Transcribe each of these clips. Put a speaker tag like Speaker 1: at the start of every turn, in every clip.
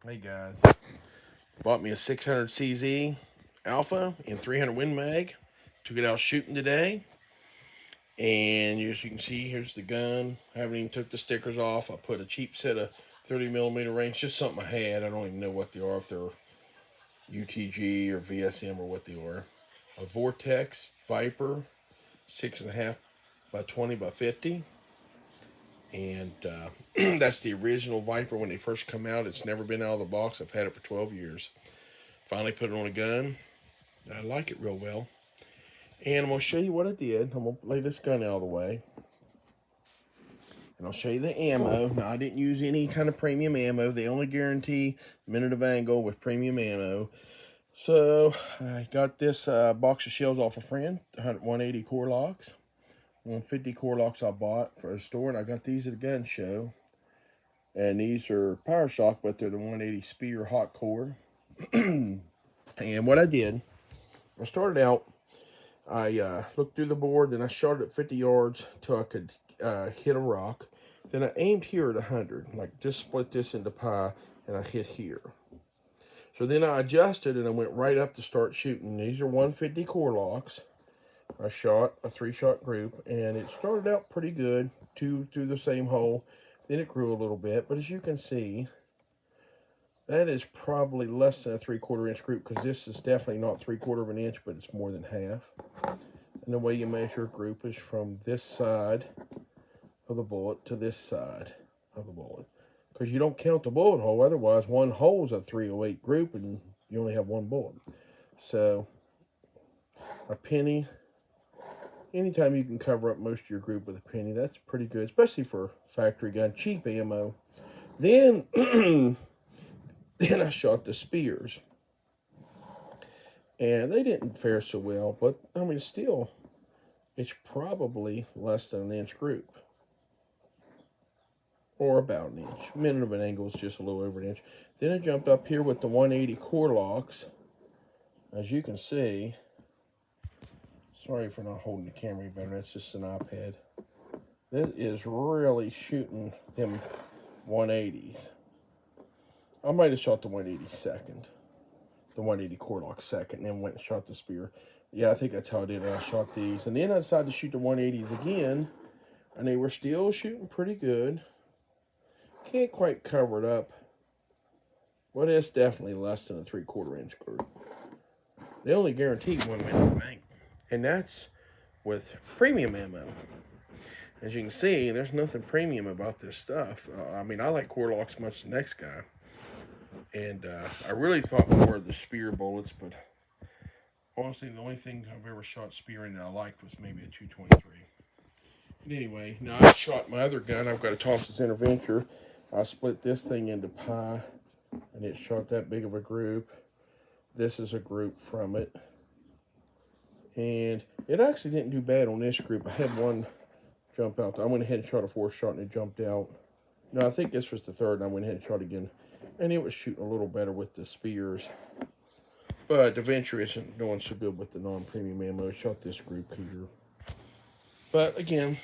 Speaker 1: Hey guys, bought me a 600 CZ Alpha and 300 Win Mag. Took it out shooting today, and as you can see, here's the gun. I haven't even took the stickers off. I put a cheap set of 30 millimeter range, just something I had. I don't even know what they are, if they're UTG or VSM or what they are. A Vortex Viper, 6.5 by 20 by 50, and that's the original Viper when they first come out. It's never been out of the box. I've had it for 12 years. Finally put it on a gun. I like it real well. And I'm going to show you what I did. I'm going to lay this gun out of the way. And I'll show you the ammo. Now, I didn't use any kind of premium ammo. They only guarantee minute of angle with premium ammo. So, I got this box of shells off a friend. 180 core locks. 150 core locks I bought for a store. And I got these at a gun show. And these are Power Shock, but they're the 180 Spear hot core. And what I did, I started out, I looked through the board, then I shot it at 50 yards till I could hit a rock. Then I aimed here at 100, like just split this into pie, and I hit here. So then I adjusted and I went right up to start shooting. These are 150 core locks. I shot a 3-shot group, and it started out pretty good, two through the same hole. Then it grew a little bit, but as you can see, that is probably less than a 3/4 inch group, because this is definitely not 3/4 of an inch, but it's more than half. And the way you measure group is from this side of the bullet to this side of the bullet. Because you don't count the bullet hole, otherwise one hole is a 308 group and you only have one bullet. So a penny, anytime you can cover up most of your group with a penny, that's pretty good, especially for factory gun, cheap ammo. Then, then I shot the spears. And they didn't fare so well, but I mean, still, it's probably less than an inch group, or about an inch. Minute of an angle is just a little over an inch. Then I jumped up here with the 180 core locks. As you can see, sorry for not holding the camera better, that's just an iPad. This is really shooting them 180s. I might have shot the 180 second, the 180 core lock second, and then went and shot the spear. Yeah, I think that's how I did it. I shot these, and then I decided to shoot the 180s again, and they were still shooting pretty good. Can't quite cover it up, but it's definitely less than a 3/4 inch group. They only guarantee 1 minute bank, and that's with premium ammo. As you can see, there's nothing premium about this stuff. I mean, I like core locks much as the next guy, and I really thought more of the spear bullets, but honestly, the only thing I've ever shot spear in that I liked was maybe a 223. But anyway, now I shot my other gun. I've got a Thompson's Interventure. I split this thing into pie, and it shot that big of a group. This is a group from it. And it actually didn't do bad on this group. I had one jump out. I went ahead and shot a 4th shot, and it jumped out. No, I think this was the 3rd, and I went ahead and shot again. And it was shooting a little better with the spears. But the Venture isn't doing so good with the non-premium ammo. I shot this group here. But again,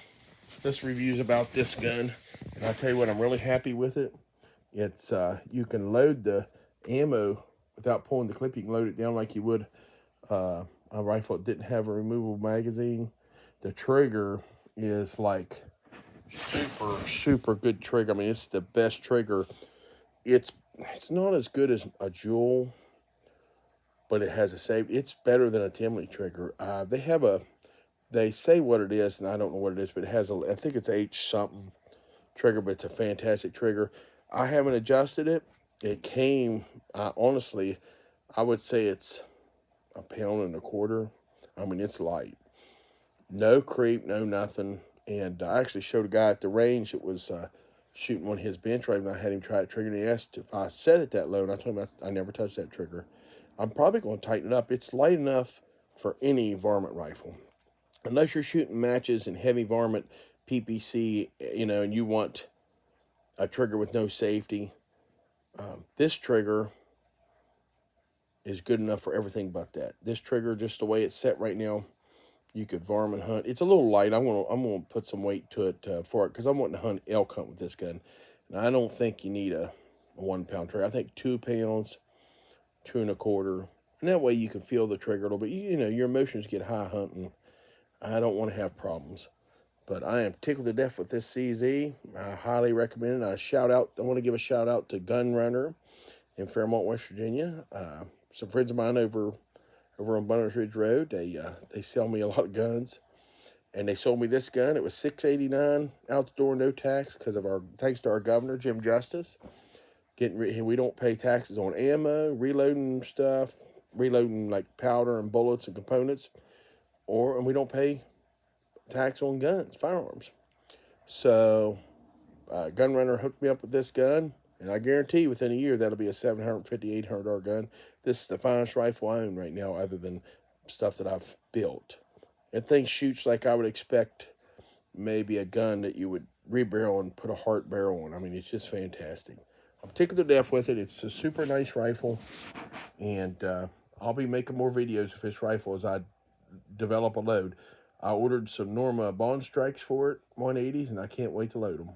Speaker 1: this review is about this gun. And I'll tell you what, I'm really happy with it. It's you can load the ammo without pulling the clip. You can load it down like you would a rifle that didn't have a removable magazine. The trigger is like super good trigger. I mean, it's the best trigger. It's not as good as a Jewel, but it has a save. It's better than a Timley trigger. They say what it is, and I don't know what it is, but it has I think it's H something trigger, but it's a fantastic trigger. I haven't adjusted it. It came, honestly, I would say it's a 1.25 pounds. I mean, it's light. No creep, no nothing. And I actually showed a guy at the range that was shooting one of his bench rifles, and I had him try it trigger, and he asked if I set it that low, and I told him I never touched that trigger. I'm probably going to tighten it up. It's light enough for any varmint rifle. Unless you're shooting matches in heavy varmint PPC, and you want a trigger with no safety, this trigger is good enough for everything but that. This trigger, just the way it's set right now, you could varmint hunt. It's a little light. I'm gonna put some weight to it for it, because I'm wanting to hunt elk hunt with this gun. And I don't think you need a a 1 pound trigger. I think 2 pounds, 2 1/4. And that way you can feel the trigger a little bit. You know, your emotions get high hunting. I don't want to have problems. But I am tickled to death with this CZ. I highly recommend it. I want to give a shout out to Gun Runner in Fairmont, West Virginia. Some friends of mine over on Bunners Ridge Road. They sell me a lot of guns, and they sold me this gun. It was $6.89 out the door, no tax, thanks to our governor Jim Justice. We don't pay taxes on ammo, reloading stuff, reloading like powder and bullets and components, and we don't pay tax on guns, firearms. So, Gun Runner hooked me up with this gun, and I guarantee within a year that'll be a $750, $800 gun. This is the finest rifle I own right now, other than stuff that I've built. And thing shoots like I would expect maybe a gun that you would rebarrel and put a heart barrel on. I mean, it's just fantastic. I'm tickled to death with it. It's a super nice rifle, and I'll be making more videos of this rifle as I develop a load. I ordered some Norma Bond Strikes for it, 180s, and I can't wait to load them.